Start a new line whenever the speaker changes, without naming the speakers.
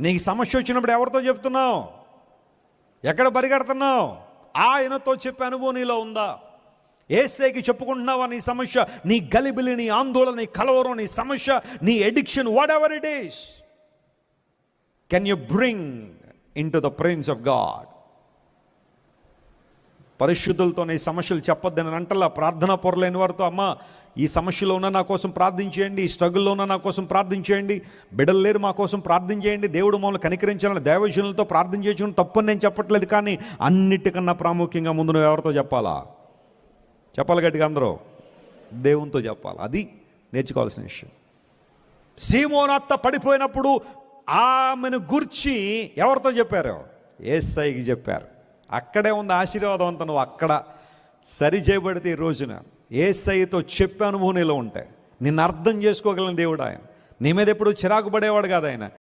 నీకు సమస్య వచ్చినప్పుడు ఎవరితో చెప్తున్నావు? ఎక్కడ పరిగెడుతున్నావు? ఆయనతో చెప్పే అనుభవం నీలో ఉందా? యేసయ్యకి చెప్పుకుంటున్నావా నీ సమస్య, నీ గలిబిలి, నీ ఆందోళన, నీ కలవరం, నీ సమస్య, నీ addiction, whatever it is, can you bring into the presence of God? పరిశుద్ధులతో నీ సమస్యలు చెప్పొద్దని అంటలా. ప్రార్థన పొరలేని వారితో, అమ్మ ఈ సమస్యలో ఉన్న నా కోసం ప్రార్థించేయండి, ఈ స్ట్రగుల్లో ఉన్న నా కోసం ప్రార్థించేయండి, బిడ్డలు లేరు మా కోసం ప్రార్థించేయండి, దేవుడు మమ్మల్ని కనికరించాలని దైవజనులతో ప్రార్థన చేయించడం తప్పని నేను చెప్పట్లేదు. కానీ అన్నిటికన్నా ప్రాముఖ్యంగా ముందు నువ్వు ఎవరితో చెప్పాలా? చెప్పాలి గట్టిగా అందరూ, దేవునితో చెప్పాలి. అది నేర్చుకోవాల్సిన విషయం. సీమోను అత్త పడిపోయినప్పుడు ఆమెను గుర్చి ఎవరితో చెప్పారు? యేసయ్యకి చెప్పారు. అక్కడే ఉంది ఆశీర్వాదం అంతా. నువ్వు అక్కడ సరి చేయబడితే ఈ రోజున యేసయ్యతో చెప్పే అనుభవం నీలో ఉంటాయి. నిన్ను అర్థం చేసుకోగలిగిన దేవుడు ఆయన. నీ మీద ఎప్పుడు చిరాకు పడేవాడు కాదు ఆయన.